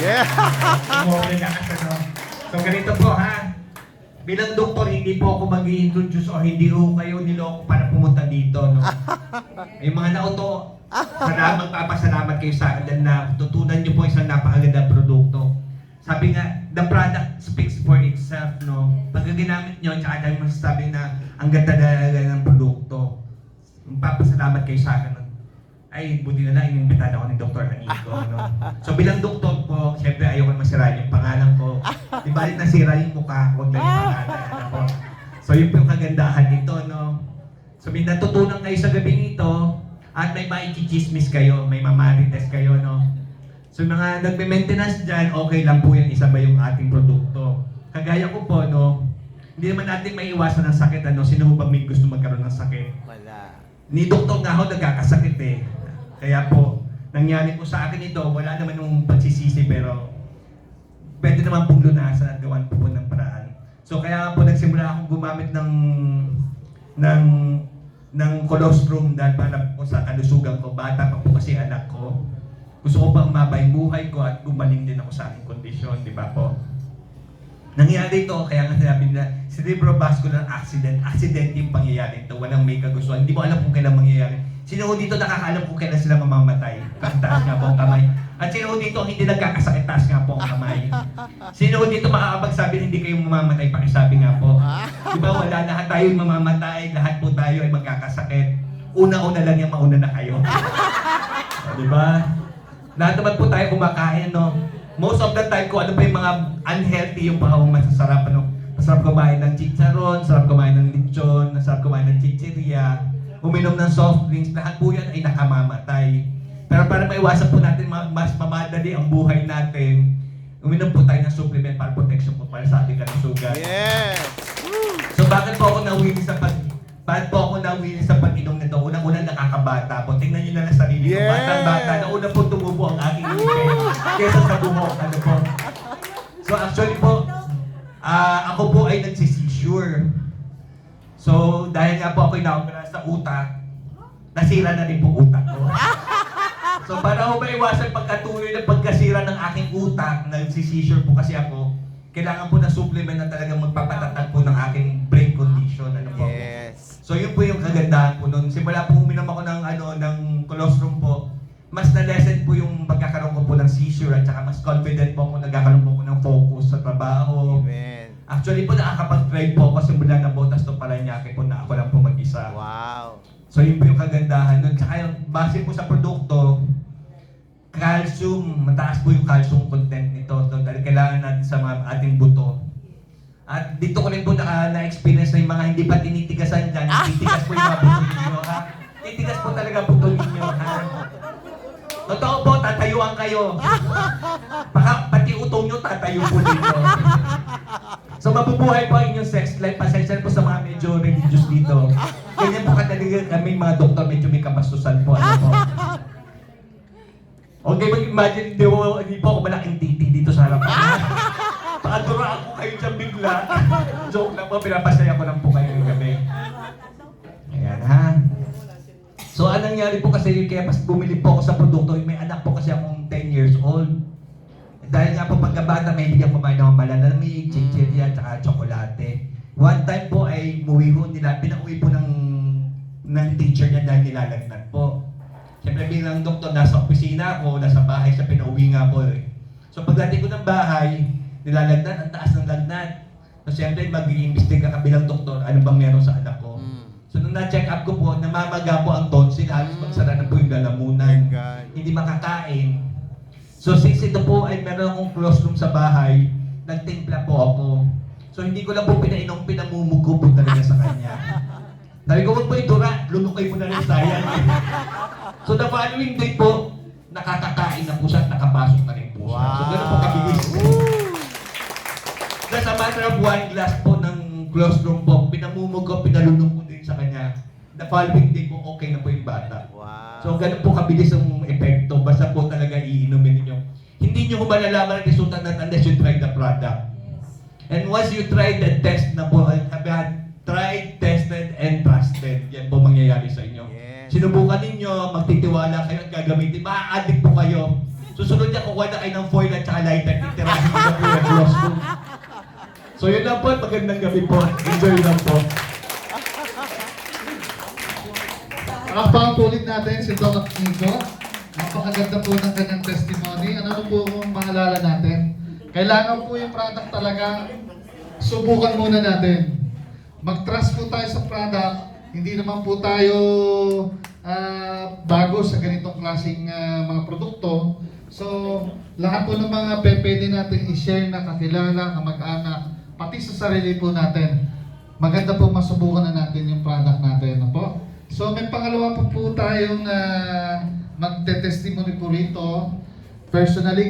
Yeah. So ganito po ha. Bilang doktor, hindi po ako mag-i-introduce o hindi ko kayo niloko para pumunta dito. No? Yung mga nauto, magpapasalamat kayo sa akin dahil na tutunan niyo po isang napakagandang produkto. Sabi nga, the product speaks for itself. No? Pag ginamit niyo, tsaka dahil masasabi na ang ganda ng produkto. Magpapasalamat kayo sa akin. Ay, buti na lang, inimbitahan ako ni Dr. Anico. No? So bilang doktor po, syempre ayoko masirain yung pangalan ko. Di ba nasira yung mukha, huwag lang yung pangalan. Ano po? So yun po yung kagandahan nito. No? So may natutunan kayo sa gabi nito at may maikichismis kayo, may mamarites kayo. No? So mga nagme-maintenance dyan, okay lang po yung isa ba yung ating produkto. Kagaya ko po, no? Hindi naman natin maiiwasan ng sakit. Ano? Sino ba may gusto magkaroon ng sakit? Wala. Ni doktor nga ako nagkakasakit eh. Kaya po, nangyari po sa akin ito, wala naman yung pagsisisi pero pwede naman pong lunasan at gawan po ng paraan. So kaya po nagsimula akong gumamit ng colostrum dahil para po sa kalusugan ko. Bata pa po kasi anak ko. Gusto ko pang mabay buhay ko at gumaling din ako sa aking kondisyon, di ba po? Nangyari ito, kaya nga sinabi nila, cerebrovascular accident yung pangyayari ito, walang may kagustuhan. Hindi mo alam kung kailan mangyayari. Sino ho dito nakakaalam kung kailan sila mamamatay? Taas nga po ang kamay. At sino ho dito hindi nagkakasakit? Taas nga po ang kamay. Sino ho dito makakapagsabi na hindi kayo mamamatay? Pakisabi nga po. Di ba wala, lahat tayo mamamatay, lahat po tayo ay magkakasakit. Una-una lang yung mauna na kayo. Di ba? Lahat naman po tayo kumakain, no? Most of the time ko ano pa yung mga unhealthy yung mga masasarap, ano? Masarap kumain ng chicharon, sarap kumain ng lechon, masarap kumain ng chichirya, uminom ng soft drinks, lahat po yan ay nakamamatay. Pero para maiwasan po natin mas mamadali ang buhay natin, uminom po tayo ng supplement para protection po para sa ating kalusugan. Yes. So bakit po ako nawili sa pag-inom nito? Unang-unang nakakabata po. Tingnan niyo na lang sarili ko. Yeah. Batang-bata na una po tumubo ang aking ngipin kesa sa buhok. Ano po? So actually po, ako po ay nagsisisure. So dahil nga po ako inaopera sa utak, nasira na rin po utak ko. So para ho maiwasan pagkatuloy ng pagkasira ng aking utak, nagsisisure po kasi ako, kailangan po na supplement na talagang magpapatatag po ng aking brain condition. Ano po? Yes. So yun po yung kagandahan po nun. Simula po uminom ako ng colostrum po, mas na-lessen po yung pagkakaroon ko po ng seizure at saka mas confident po ako nagkakaroon po ng focus sa trabaho. Amen. Actually po nakakapag-drive po ako simula na Botas to Paranaque po na ako lang po mag-isa. Wow. So yun po yung kagandahan nun. Tsaka yung base po sa produkto, calcium, mataas po yung calcium content nito. So dahil kailangan natin sa mga ating buto. At dito ko rin po na-experience na yung mga hindi pa tinitigasan dyan. Titigas po yung mga buto ninyo, ha? Titigas po talaga buto ninyo, ha? Totoo po, tatayuan kayo. Pati utong nyo, tatayo po dito. So mabubuhay po ang inyong sex life. Pasensya po sa mga medyo religious dito. Ganyan po kadali kami mga doktor, medyo may kabastusan po. Ano po? Okay, mag-imagine, hindi po ako malaking titi dito sa harapan. Paadura ako kayo dyan bigla. Joke lang po, pinapasaya ko lang po kayo yung gabi. Ayan ha. So anong nangyari po kasi kaya pas bumili po ako sa produkto, may anak po kasi akong 10 years old. Dahil nga po pagkabata, may hindi ako kumain ng malalamig, chichirya, tsaka tsokolate. One time po ay pinauwi po ng teacher niya dahil nilalagnat po. Siyempre bilang doktor, nasa opisina ako, nasa bahay siya, pinauwi nga po eh. So pagdating ko ng bahay, nilalagnat, ang taas ng lagnat. So siyempre mag-iimbestiga ka bilang doktor, ano bang meron sa anak ko. So nung na-check up ko po, namamaga po ang tonsil, halos magsara na po yung lalamunan. Hindi makakain. So since ito po ay meron akong colostrum sa bahay, nagtimpla po ako. So hindi ko lang po pinainom, pinamumugo po talaga sa kanya. Sabi ko, huwag po idura, lunokay mo na rin sayang. So the following day po, nakakakain na po siya at nakapasok na rin po siya. So gano'n po kabilis. That's a matter of one glass po ng colostrum po, pinamumugo, pinalunok ko din sa kanya. The following day po, okay na po yung bata. Wow. So gano'n po kabilis ang epekto, basta po talaga iinumin ninyo. Hindi nyo malalaman ang resulta unless you try the product. And once you try the test na po, tried, tested, and trusted, yan po mangyayari sa inyo. Yes. Sinubukan ninyo, magtitiwala kayo at gagamitin, ma-addict po kayo. Susunod niya, kukuha na kayo ng foil at saka lighter. Titirahin ko na po yung gloss ko. So yun lang po, magandang gabi po. Enjoy lang po. Pang-ulit natin si Doc Nico. Napakaganda po ng kanyang testimony. Ano po kung maalala natin? Kailangan po yung product talaga, subukan muna natin. Mag-trust po tayo sa product. Hindi naman po tayo bago sa ganitong klaseng mga produkto. So, lahat po ng mga pwede natin i-share na kakilala, kamag-anak, pati sa sarili po natin. Maganda po masubukan na natin yung product natin. Po. So, may pangalawa po tayong magte-testimony po rito. Personally,